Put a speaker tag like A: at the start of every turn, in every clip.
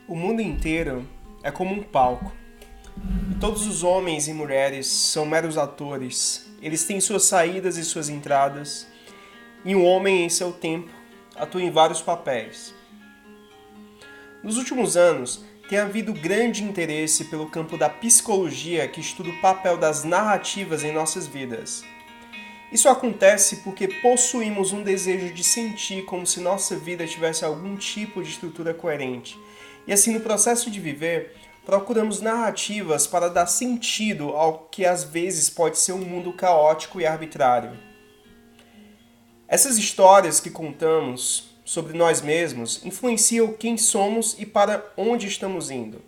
A: O mundo inteiro é como um palco. E todos os homens e mulheres são meros atores. Eles têm suas saídas e suas entradas. E um homem, em seu tempo, atua em vários papéis. Nos últimos anos, tem havido grande interesse pelo campo da psicologia que estuda o papel das narrativas em nossas vidas. Isso acontece porque possuímos um desejo de sentir como se nossa vida tivesse algum tipo de estrutura coerente. E assim, no processo de viver, procuramos narrativas para dar sentido ao que às vezes pode ser um mundo caótico e arbitrário. Essas histórias que contamos sobre nós mesmos influenciam quem somos e para onde estamos indo.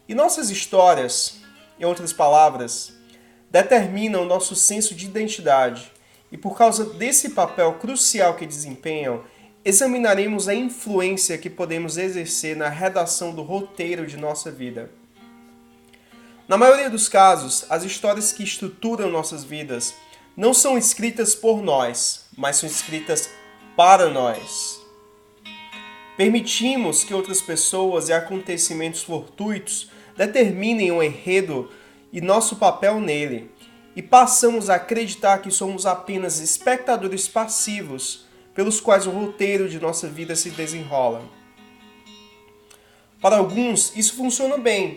A: E nossas histórias, em outras palavras, determinam nosso senso de identidade. E por causa desse papel crucial que desempenham, examinaremos a influência que podemos exercer na redação do roteiro de nossa vida. Na maioria dos casos, as histórias que estruturam nossas vidas não são escritas por nós, mas são escritas para nós. Permitimos que outras pessoas e acontecimentos fortuitos determinem o enredo e nosso papel nele, e passamos a acreditar que somos apenas espectadores passivos pelos quais o roteiro de nossa vida se desenrola. Para alguns, isso funciona bem.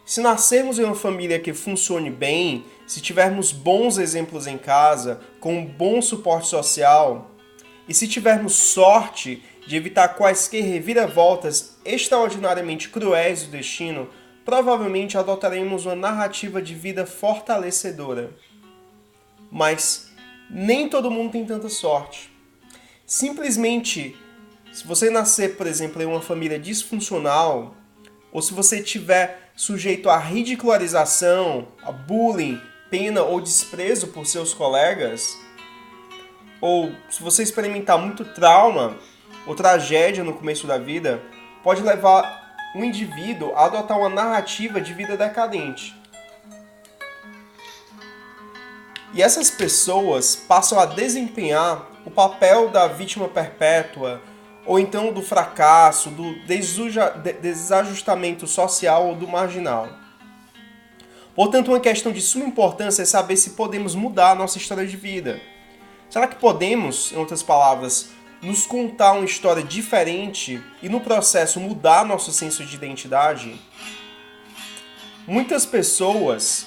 A: Se nascermos em uma família que funcione bem, se tivermos bons exemplos em casa, com um bom suporte social, e se tivermos sorte de evitar quaisquer reviravoltas extraordinariamente cruéis do destino, provavelmente adotaremos uma narrativa de vida fortalecedora. Mas nem todo mundo tem tanta sorte. Simplesmente, se você nascer, por exemplo, em uma família disfuncional, ou se você estiver sujeito à ridicularização, a bullying, pena ou desprezo por seus colegas, ou se você experimentar muito trauma ou tragédia no começo da vida, pode levar um indivíduo a adotar uma narrativa de vida decadente. E essas pessoas passam a desempenhar o papel da vítima perpétua, ou então do fracasso, do desajustamento social ou do marginal. Portanto, uma questão de suma importância é saber se podemos mudar a nossa história de vida. Será que podemos, em outras palavras, nos contar uma história diferente e no processo mudar nosso senso de identidade? Muitas pessoas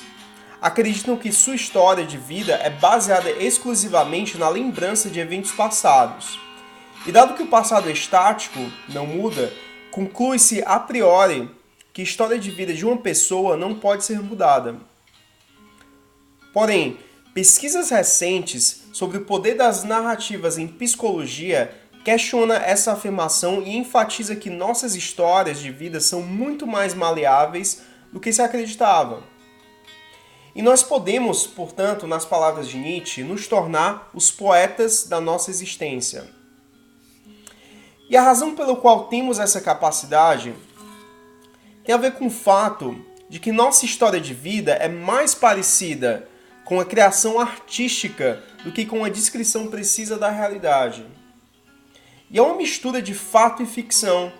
A: acreditam que sua história de vida é baseada exclusivamente na lembrança de eventos passados. E dado que o passado é estático, não muda, conclui-se a priori que a história de vida de uma pessoa não pode ser mudada. Porém, pesquisas recentes sobre o poder das narrativas em psicologia questiona essa afirmação e enfatiza que nossas histórias de vida são muito mais maleáveis do que se acreditava. E nós podemos, portanto, nas palavras de Nietzsche, nos tornar os poetas da nossa existência. E a razão pela qual temos essa capacidade tem a ver com o fato de que nossa história de vida é mais parecida com a criação artística do que com a descrição precisa da realidade. E é uma mistura de fato e ficção,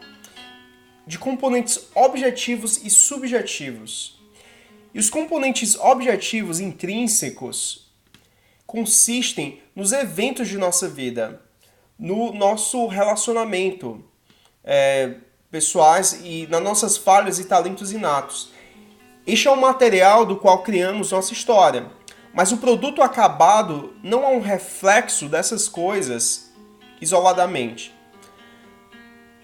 A: de componentes objetivos e subjetivos. E os componentes objetivos intrínsecos consistem nos eventos de nossa vida, no nosso relacionamento pessoais e nas nossas falhas e talentos inatos. Este é o material do qual criamos nossa história, mas o produto acabado não é um reflexo dessas coisas isoladamente.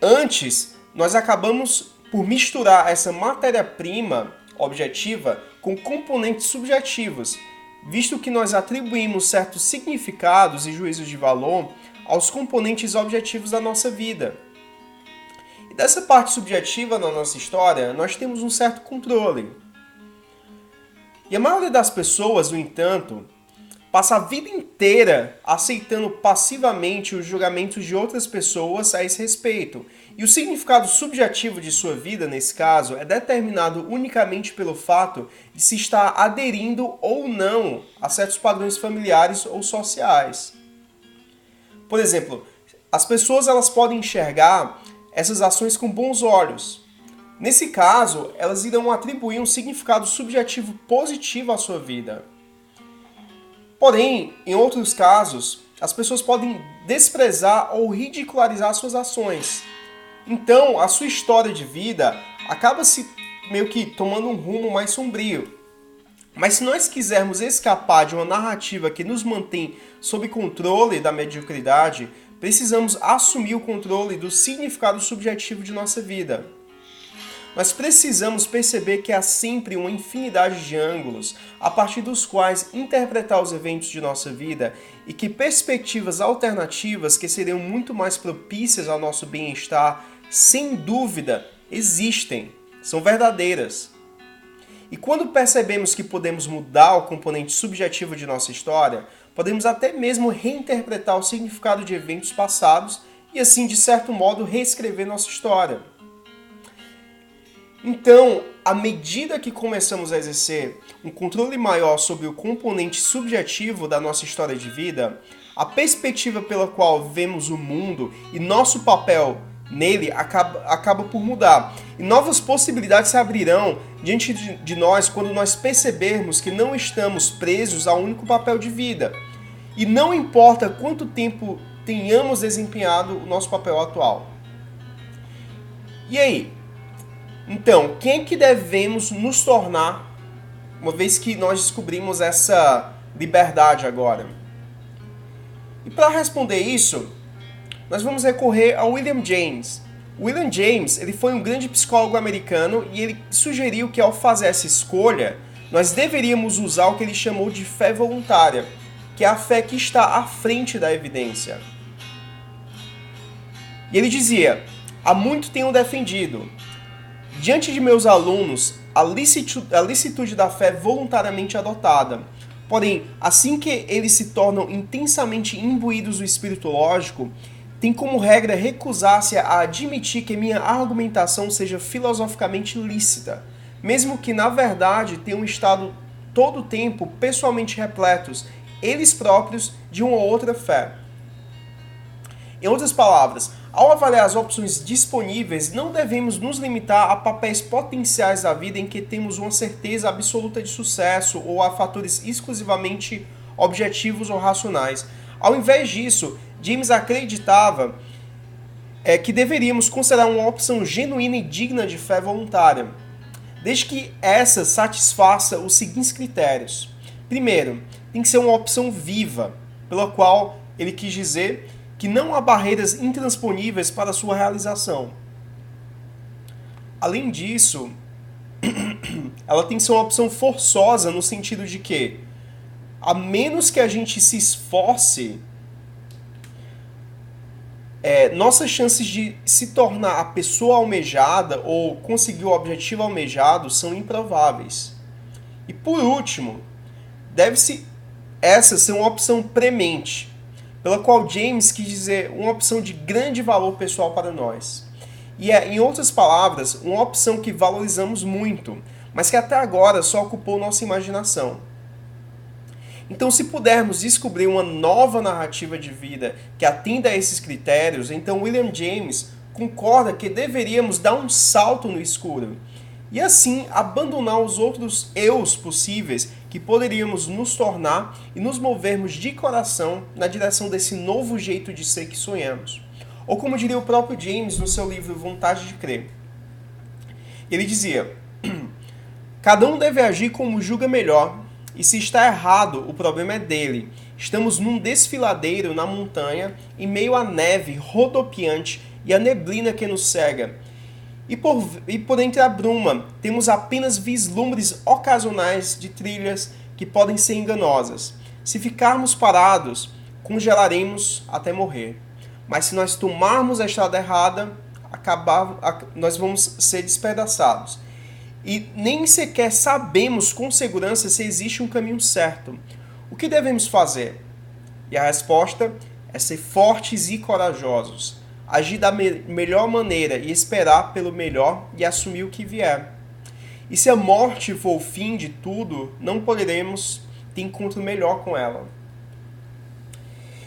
A: Antes, nós acabamos por misturar essa matéria-prima objetiva com componentes subjetivos, visto que nós atribuímos certos significados e juízos de valor aos componentes objetivos da nossa vida. E dessa parte subjetiva na nossa história, nós temos um certo controle. E a maioria das pessoas, no entanto, passa a vida inteira aceitando passivamente os julgamentos de outras pessoas a esse respeito. E o significado subjetivo de sua vida, nesse caso, é determinado unicamente pelo fato de se estar aderindo ou não a certos padrões familiares ou sociais. Por exemplo, as pessoas elas podem enxergar essas ações com bons olhos, Nesse caso, elas irão atribuir um significado subjetivo positivo à sua vida. Porém, em outros casos, as pessoas podem desprezar ou ridicularizar suas ações. Então, a sua história de vida acaba se meio que tomando um rumo mais sombrio. Mas se nós quisermos escapar de uma narrativa que nos mantém sob controle da mediocridade, precisamos assumir o controle do significado subjetivo de nossa vida. Nós precisamos perceber que há sempre uma infinidade de ângulos a partir dos quais interpretar os eventos de nossa vida e que perspectivas alternativas que seriam muito mais propícias ao nosso bem-estar, sem dúvida, existem, são verdadeiras. E quando percebemos que podemos mudar o componente subjetivo de nossa história, podemos até mesmo reinterpretar o significado de eventos passados e assim, de certo modo, reescrever nossa história. Então, à medida que começamos a exercer um controle maior sobre o componente subjetivo da nossa história de vida, a perspectiva pela qual vemos o mundo e nosso papel nele acaba por mudar. E novas possibilidades se abrirão diante de nós quando nós percebermos que não estamos presos a um único papel de vida. E não importa quanto tempo tenhamos desempenhado o nosso papel atual. E aí? Então, quem é que devemos nos tornar, uma vez que nós descobrimos essa liberdade agora? E para responder isso, nós vamos recorrer a William James. William James, ele foi um grande psicólogo americano e ele sugeriu que ao fazer essa escolha, nós deveríamos usar o que ele chamou de fé voluntária, que é a fé que está à frente da evidência. E ele dizia: há muito tenho defendido, diante de meus alunos, a licitude da fé voluntariamente adotada. Porém, assim que eles se tornam intensamente imbuídos do espírito lógico, tem como regra recusar-se a admitir que minha argumentação seja filosoficamente lícita, mesmo que na verdade tenham estado todo o tempo pessoalmente repletos, eles próprios, de uma ou outra fé. Em outras palavras, ao avaliar as opções disponíveis, não devemos nos limitar a papéis potenciais da vida em que temos uma certeza absoluta de sucesso ou a fatores exclusivamente objetivos ou racionais. Ao invés disso, James acreditava que deveríamos considerar uma opção genuína e digna de fé voluntária, desde que essa satisfaça os seguintes critérios. Primeiro, tem que ser uma opção viva, pela qual ele quis dizer que não há barreiras intransponíveis para sua realização. Além disso, ela tem que ser uma opção forçosa no sentido de que, a menos que a gente se esforce, nossas chances de se tornar a pessoa almejada ou conseguir o objetivo almejado são improváveis. E por último, deve-se essa ser uma opção premente, pela qual James quis dizer uma opção de grande valor pessoal para nós. E é, em outras palavras, uma opção que valorizamos muito, mas que até agora só ocupou nossa imaginação. Então, se pudermos descobrir uma nova narrativa de vida que atenda a esses critérios, então William James concorda que deveríamos dar um salto no escuro e assim abandonar os outros eus possíveis que poderíamos nos tornar e nos movermos de coração na direção desse novo jeito de ser que sonhamos. Ou como diria o próprio James no seu livro Vontade de Crer. Ele dizia: cada um deve agir como julga melhor, e se está errado, o problema é dele. Estamos num desfiladeiro na montanha, em meio à neve rodopiante e à neblina que nos cega. E por entre a bruma, temos apenas vislumbres ocasionais de trilhas que podem ser enganosas. Se ficarmos parados, congelaremos até morrer. Mas se nós tomarmos a estrada errada, nós vamos ser despedaçados. E nem sequer sabemos com segurança se existe um caminho certo. O que devemos fazer? E a resposta é ser fortes e corajosos, agir da melhor maneira e esperar pelo melhor e assumir o que vier. E se a morte for o fim de tudo, não poderemos ter encontro melhor com ela.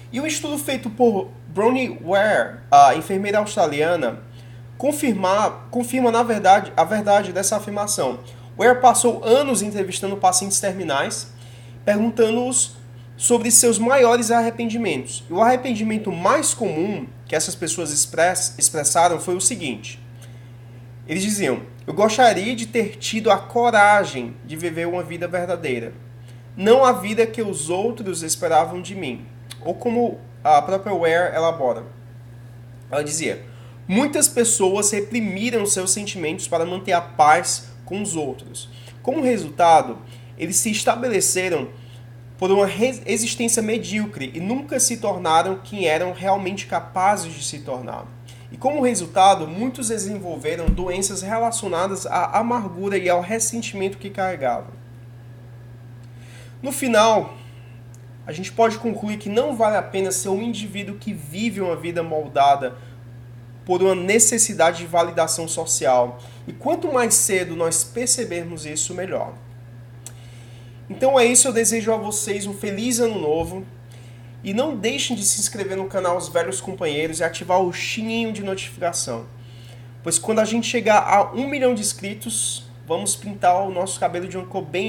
A: E um estudo feito por Bronnie Ware, a enfermeira australiana, confirma na verdade a verdade dessa afirmação. Ware passou anos entrevistando pacientes terminais, perguntando-os sobre seus maiores arrependimentos. E o arrependimento mais comum que essas pessoas expressaram foi o seguinte: eles diziam: eu gostaria de ter tido a coragem de viver uma vida verdadeira, não a vida que os outros esperavam de mim. Ou como a própria Ware elabora. Ela dizia: muitas pessoas reprimiram seus sentimentos para manter a paz com os outros. Como resultado, eles se estabeleceram por uma existência medíocre e nunca se tornaram quem eram realmente capazes de se tornar. E como resultado, muitos desenvolveram doenças relacionadas à amargura e ao ressentimento que carregavam. No final, a gente pode concluir que não vale a pena ser um indivíduo que vive uma vida moldada por uma necessidade de validação social. E quanto mais cedo nós percebermos isso, melhor. Então é isso, eu desejo a vocês um feliz ano novo. E não deixem de se inscrever no canal Os Velhos Companheiros e ativar o sininho de notificação. Pois quando a gente chegar a 1 milhão de inscritos, vamos pintar o nosso cabelo de uma cor bem